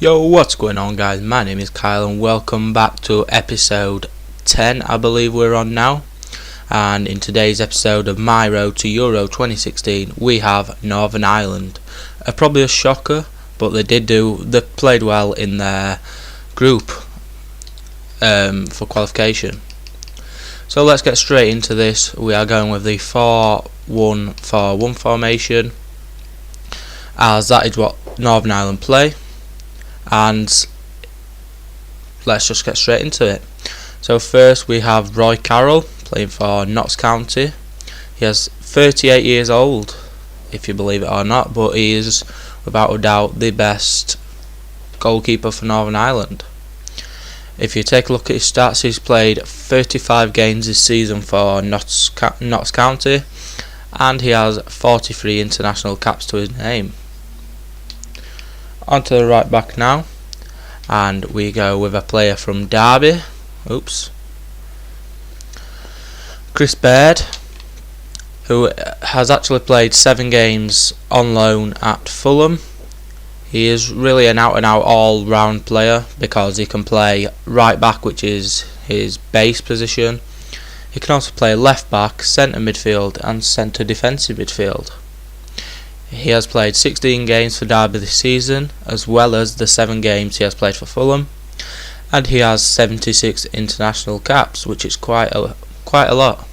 Yo, what's going on, guys? My name is Kyle and welcome back to episode 10, I believe we're on now. And in today's episode of My Road to Euro 2016 we have Northern Ireland. Probably a shocker, but they played well in their group for qualification. So let's get straight into this. We are going with the 4-1-4-1 formation, as that is what Northern Ireland play. And let's just get straight into it. So first we have Roy Carroll playing for Notts County. He is 38 years old, if you believe it or not, but he is without a doubt the best goalkeeper for Northern Ireland. If you take a look at his stats, he's played 35 games this season for Notts County, and he has 43 international caps to his name. Onto the right back now, and we go with a player from Derby. Chris Baird, who has actually played 7 games on loan at Fulham. He is really an out and out all round player because he can play right back, which is his base position. He can also play left back, centre midfield and centre defensive midfield. He has played 16 games for Derby this season, as well as the 7 games he has played for Fulham, and he has 76 international caps, which is quite a lot.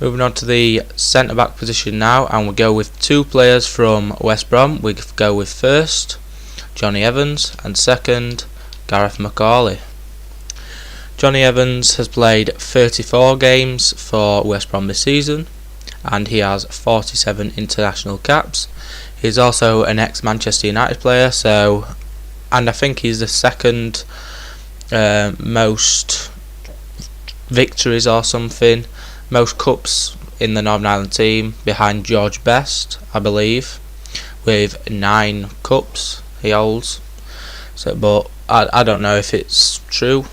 Moving on to the centre back position now, and we go with 2 players from West Brom. We go with first Jonny Evans and second Gareth McAuley. Jonny Evans has played 34 games for West Brom this season, and he has 47 international caps. He's also an ex-Manchester United player, and I think he's the second most victories or something, most cups in the Northern Ireland team, behind George Best, I believe, with 9 cups he holds. But I don't know if it's true,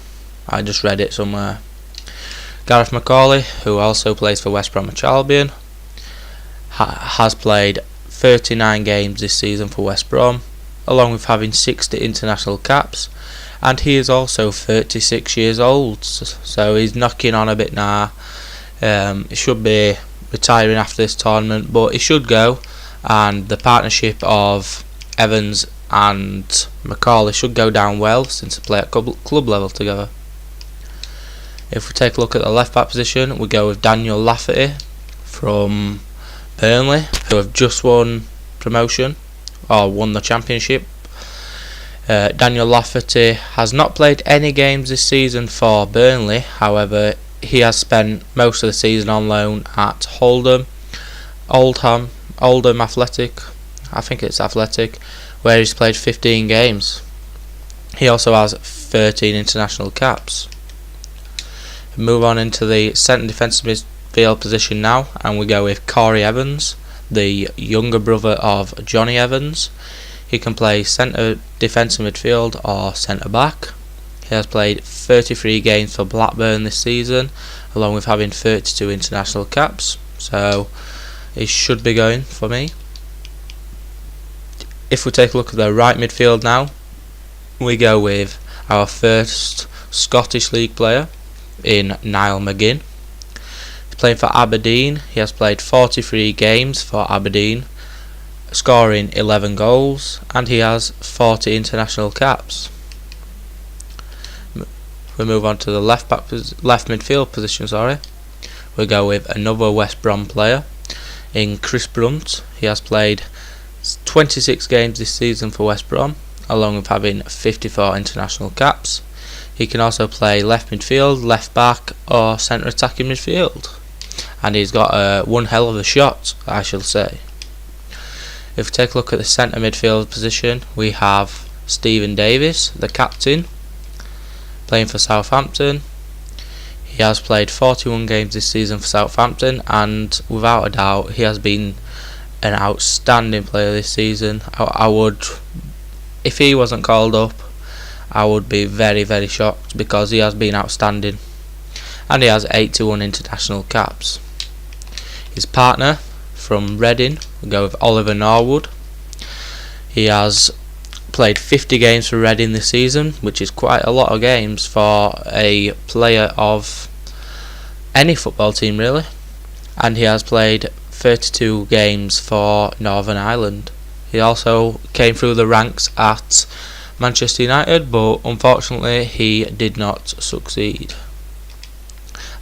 I just read it somewhere. Gareth McAuley, who also plays for West Bromwich Albion, has played 39 games this season for West Brom, along with having 60 international caps, and he is also 36 years old, so he's knocking on a bit now. He should be retiring after this tournament, but he should go, and the partnership of Evans and McAuley should go down well since they play at club level together. If we take a look at the left back position, we go with Daniel Lafferty from Burnley, who have just won promotion or won the championship. Daniel Lafferty has not played any games this season for Burnley, however he has spent most of the season on loan at Oldham Athletic, I think it's Athletic, where he's played 15 games. He also has 13 international caps. Move on into the centre defensive midfield position now, and we go with Corey Evans, the younger brother of Jonny Evans. He can play centre defensive midfield or centre back. He has played 33 games for Blackburn this season, along with having 32 international caps, so he should be going for me. If we take a look at the right midfield now, we go with our first Scottish League player in Niall McGinn. He's playing for Aberdeen. He has played 43 games for Aberdeen, scoring 11 goals, and he has 40 international caps. We move on to the left midfield position. We go with another West Brom player in Chris Brunt. He has played 26 games this season for West Brom, along with having 54 international caps. He can also play left midfield, left back or centre attacking midfield, and he's got one hell of a shot, I shall say. If we take a look at the centre midfield position, we have Stephen Davis, the captain, playing for Southampton. He has played 41 games this season for Southampton, and without a doubt he has been an outstanding player this season. I would, if he wasn't called up, I would be very, very shocked, because he has been outstanding, and he has 81 international caps. His partner from Reading, we go with Oliver Norwood. He has played 50 games for Reading this season, which is quite a lot of games for a player of any football team really. And he has played 32 games for Northern Ireland. He also came through the ranks at Manchester United, but unfortunately he did not succeed.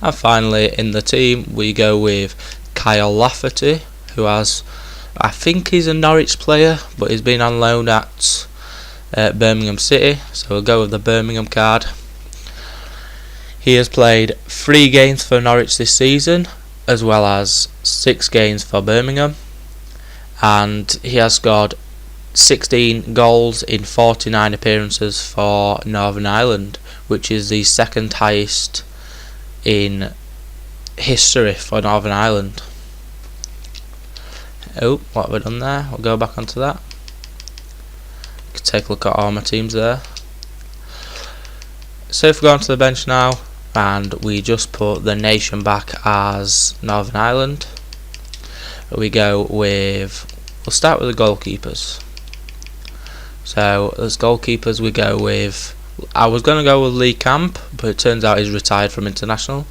And finally in the team we go with Kyle Lafferty, who has, I think he's a Norwich player, but he's been on loan at Birmingham City, so we'll go with the Birmingham card. He has played 3 games for Norwich this season, as well as 6 games for Birmingham, and he has scored 16 goals in 49 appearances for Northern Ireland, which is the second highest in history for Northern Ireland. Oh, what have we done there? We'll go back onto that. Take a look at all my teams there. So if we go onto the bench now and we just put the nation back as Northern Ireland, we go with, we'll start with the goalkeepers. So as goalkeepers we go with, I was going to go with Lee Camp, but it turns out he's retired from international.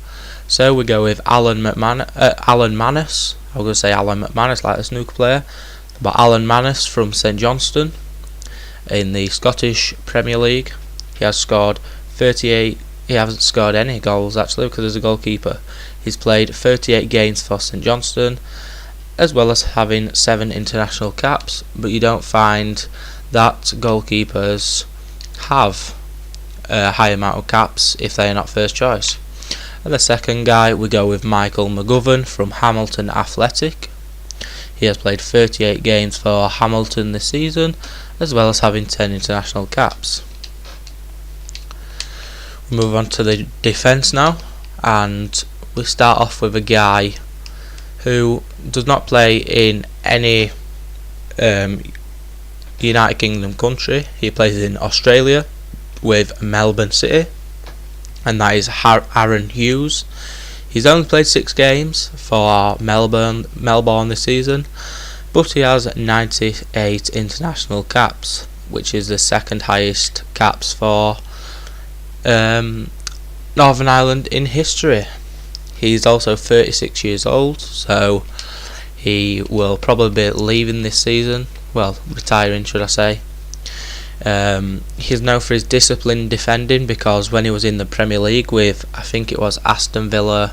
So we go with Alan Manus. I was going to say Alan McManus like the snooker player, but Alan Manus from St Johnstone in the Scottish Premier League. He has scored 38. He hasn't scored any goals actually because he's a goalkeeper. He's played 38 games for St Johnstone, as well as having 7 international caps, but you don't find that goalkeepers have a high amount of caps if they are not first choice. And the second guy we go with Michael McGovern from Hamilton Athletic. He has played 38 games for Hamilton this season, as well as having 10 international caps. We move on to the defence now, and we start off with a guy who does not play in any United Kingdom country. He plays in Australia with Melbourne City, and that is Aaron Hughes. He's only played 6 games for Melbourne this season, but he has 98 international caps, which is the second highest caps for Northern Ireland in history. He's also 36 years old, so he will probably be leaving this season, well, retiring should I say. He's known for his disciplined defending, because when he was in the Premier League with, I think it was Aston Villa,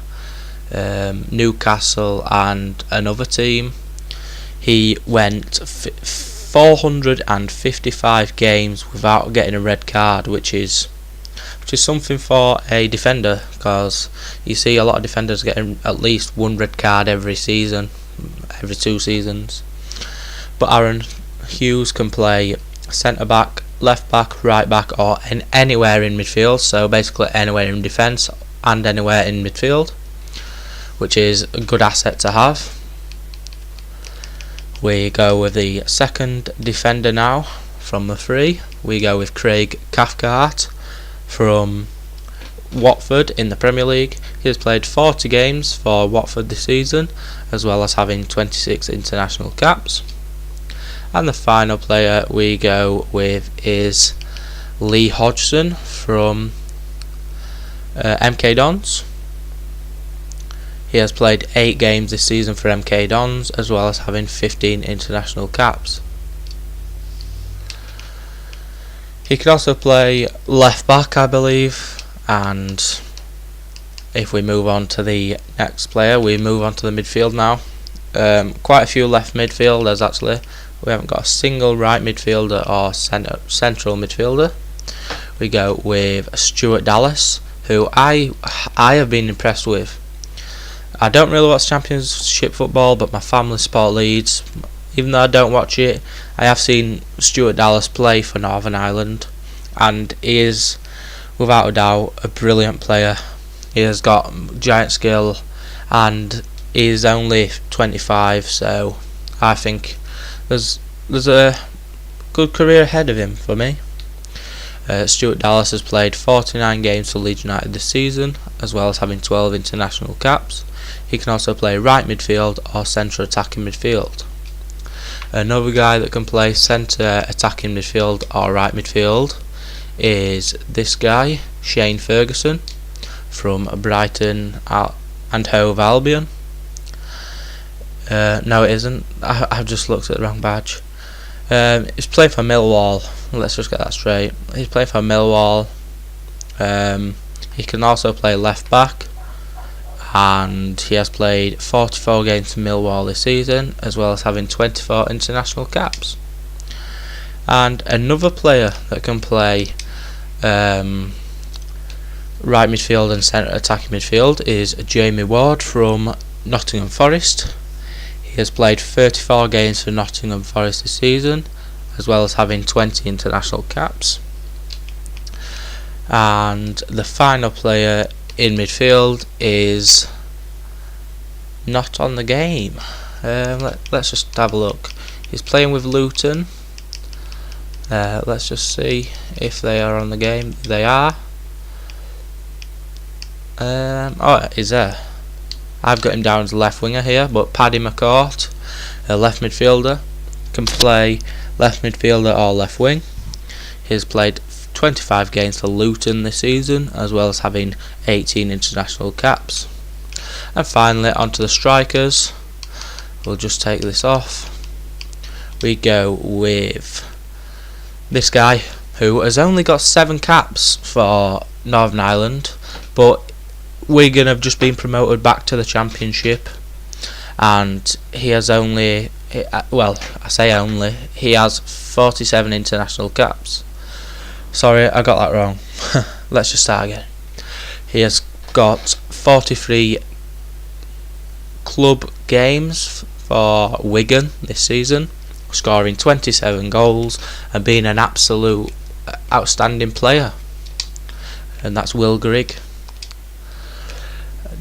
Newcastle and another team, he went 455 games without getting a red card, which is something for a defender, because you see a lot of defenders getting at least 1 red card every season, every 2 seasons. But Aaron Hughes can play centre back, left back, right back, or anywhere in midfield, so basically anywhere in defence and anywhere in midfield, which is a good asset to have. We go with the second defender now from the 3. We go with Craig Cathcart from Watford in the Premier League. He has played 40 games for Watford this season, as well as having 26 international caps. And the final player we go with is Lee Hodgson from MK Dons. He has played 8 games this season for MK Dons, as well as having 15 international caps. He can also play left back, I believe, and if we move on to the next player, we move on to the midfield now. Quite a few left midfielders actually. We haven't got a single right midfielder or central midfielder. We go with Stuart Dallas, who I have been impressed with. I don't really watch Championship football, but my family support Leeds. Even though I don't watch it, I have seen Stuart Dallas play for Northern Ireland, and he is without a doubt a brilliant player. He has got giant skill, and he is only 25, so I think there's a good career ahead of him for me. Stuart Dallas has played 49 games for Leeds United this season, as well as having 12 international caps. He can also play right midfield or central attacking midfield. Another guy that can play centre, attacking midfield or right midfield is this guy, Shane Ferguson from Brighton and Hove Albion. No, it isn't. I've just looked at the wrong badge. He's playing for Millwall. Let's just get that straight. He's playing for Millwall. He can also play left back, and he has played 44 games for Millwall this season, as well as having 24 international caps. And another player that can play right midfield and centre attacking midfield is Jamie Ward from Nottingham Forest. He has played 34 games for Nottingham Forest this season, as well as having 20 international caps. And the final player in midfield is not on the game. Let's just have a look. He's playing with Luton. Let's just see if they are on the game. They are. Oh, he's there. I've got him down as a left winger here, but Paddy McCourt, a left midfielder, can play left midfielder or left wing. He's played 25 games for Luton this season, as well as having 18 international caps. And finally, onto the strikers. We'll just take this off. We go with this guy, who has only got 7 caps for Northern Ireland, but Wigan have just been promoted back to the Championship, and he has only, well, I say only, he has 47 international caps. Sorry, I got that wrong. Let's just start again. He has got 43 club games for Wigan this season, scoring 27 goals and being an absolute outstanding player. And that's Will Grigg.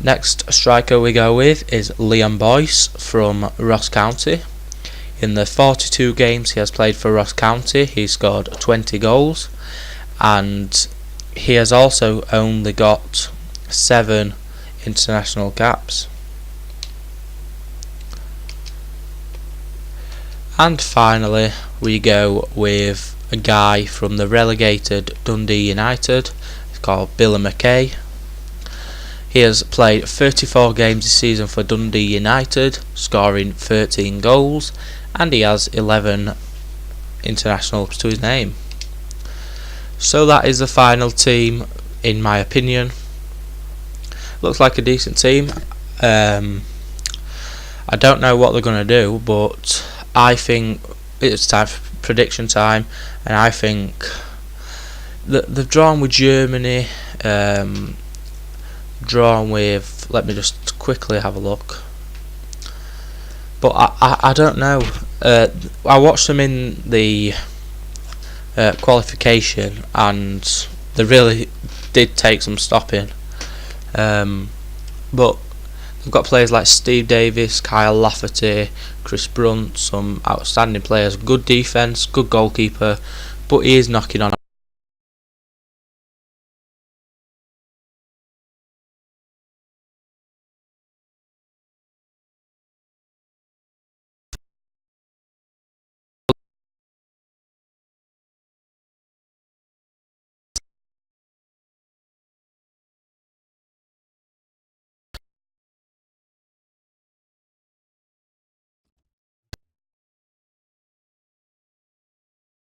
Next striker we go with is Liam Boyce from Ross County. In the 42 games he has played for Ross County, he scored 20 goals, and he has also only got 7 international caps. And finally we go with a guy from the relegated Dundee United. It's called Billy McKay. He has played 34 games this season for Dundee United, scoring 13 goals, and he has 11 internationals to his name. So that is the final team, in my opinion. Looks like a decent team. I don't know what they're going to do, but I think it's time for prediction time, and I think that they've drawn with Germany, drawn with, let me just quickly have a look, but I don't know. I watched them in the qualification, and they really did take some stopping, but they've got players like Steve Davis, Kyle Lafferty, Chris Brunt, some outstanding players, good defence, good goalkeeper, but he is knocking on